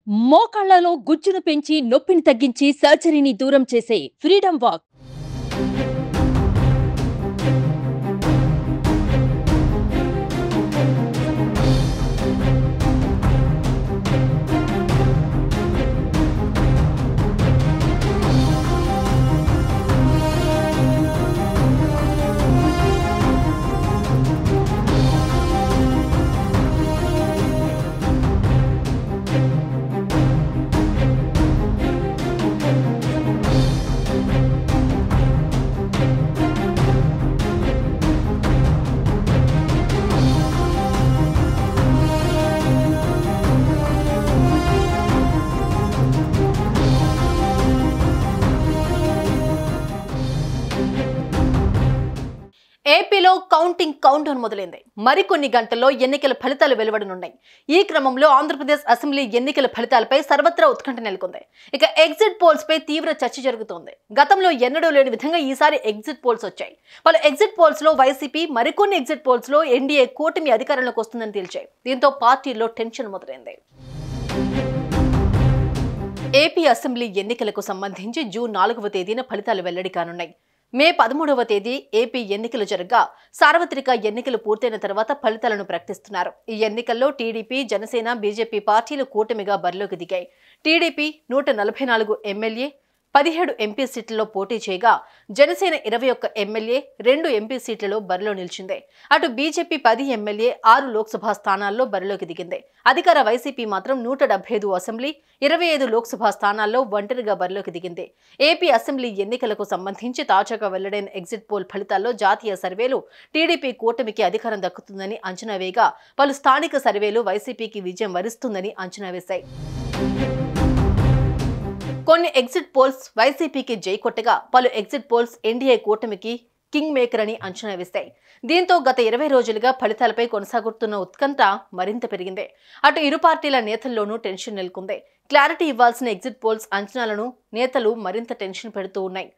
మోకాళ్లలో గుజ్జును పెంచి నొప్పిని తగ్గించి సర్జరీని దూరం చేసే ఫ్రీడమ్ వాక్. ఏపీలో కౌంటింగ్ కౌంటౌన్ మొదలైంది. మరికొన్ని గంటల్లో ఎన్నికల ఫలితాలు వెలువడనున్నాయి. ఈ క్రమంలో ఆంధ్రప్రదేశ్ అసెంబ్లీ ఎన్నికల ఫలితాలపై సర్వత్రా ఉత్కంఠ నెలకొంది. ఇక ఎగ్జిట్ పోల్స్ పై తీవ్ర చర్చ జరుగుతోంది. గతంలో ఎన్నడూ లేని విధంగా ఈసారి ఎగ్జిట్ పోల్స్ వచ్చాయి. పలు ఎగ్జిట్ పోల్స్ లో వైసీపీ, మరికొన్ని ఎగ్జిట్ పోల్స్ లో ఎన్డీఏ కూటమి అధికారంలోకి వస్తుందని తేల్చాయి. దీంతో పార్టీలో టెన్షన్ మొదలైంది. ఏపీ అసెంబ్లీ ఎన్నికలకు సంబంధించి జూన్ 4వ తేదీన ఫలితాలు వెల్లడి కానున్నాయి. మే 13వ తేదీ ఏపీ ఎన్నికలు జరగగా సార్వత్రిక ఎన్నికలు పూర్తయిన తర్వాత ఫలితాలను ప్రకటిస్తున్నారు. ఈ ఎన్నికల్లో టీడీపీ, జనసేన, బీజేపీ పార్టీలు కూటమిగా బరిలోకి దిగాయి. టీడీపీ 144 ఎమ్మెల్యే, 17 ఎంపీ సీట్లలో పోటీ చేయగా జనసేన 21 ఎమ్మెల్యే, 2 ఎంపీ సీట్లలో బరిలో నిలిచింది. అటు బీజేపీ 10 ఎమ్మెల్యే, 6 లోక్సభ స్థానాల్లో బరిలోకి దిగింది. అధికార వైసీపీ మాత్రం 175 అసెంబ్లీ, 25 లోక్సభ స్థానాల్లో ఒంటరిగా బరిలోకి దిగింది. ఏపీ అసెంబ్లీ ఎన్నికలకు సంబంధించి తాజాగా వెల్లడైన ఎగ్జిట్ పోల్ ఫలితాల్లో జాతీయ సర్వేలు టీడీపీ కూటమికి అధికారం దక్కుతుందని అంచనా వేయగా, పలు స్థానిక సర్వేలు వైసీపీకి విజయం వరిస్తుందని అంచనా వేశాయి. కొన్ని ఎగ్జిట్ పోల్స్ వైసీపీకి జై కొట్టగా, పలు ఎగ్జిట్ పోల్స్ ఎన్డీఏ కూటమికి కింగ్ మేకర్ అని అంచనా వేశాయి. దీంతో గత 20 రోజులుగా ఫలితాలపై కొనసాగుతున్న ఉత్కంఠ మరింత పెరిగింది. అటు ఇరు పార్టీల నేతల్లోనూ టెన్షన్ నెలకొంది. క్లారిటీ ఇవ్వాల్సిన ఎగ్జిట్ పోల్స్ అంచనాలను నేతలు మరింత టెన్షన్ పెడుతూ ఉన్నాయి.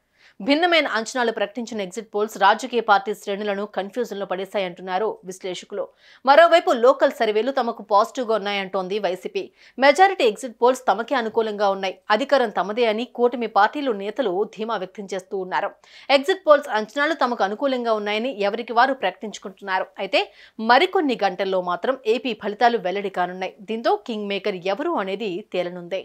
భిన్నమైన అంచనాలు ప్రకటించిన ఎగ్జిట్ పోల్స్ రాజకీయ పార్టీ శ్రేణులను కన్ఫ్యూజన్లో పడేశాయంటున్నారు విశ్లేషకులు. మరోవైపు లోకల్ సర్వేలు తమకు పాజిటివ్గా ఉన్నాయంటోంది వైసీపీ. మెజారిటీ ఎగ్జిట్ పోల్స్ తమకే అనుకూలంగా ఉన్నాయి, అధికారం తమదే అని కూటమి పార్టీలు నేతలు ధీమా వ్యక్తం చేస్తూ ఉన్నారు. ఎగ్జిట్ పోల్స్ అంచనాలు తమకు అనుకూలంగా ఉన్నాయని ఎవరికి వారు ప్రకటించుకుంటున్నారు. అయితే మరికొన్ని గంటల్లో మాత్రం ఏపీ ఫలితాలు వెల్లడి కానున్నాయి. దీంతో కింగ్ మేకర్ ఎవరు అనేది తేలనుంది.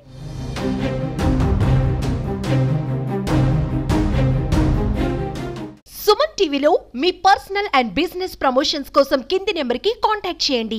సుమన్ టీవీలో మీ పర్సనల్ అండ్ బిజినెస్ ప్రమోషన్స్ కోసం కింది నెంబర్కి కాంటాక్ట్ చేయండి.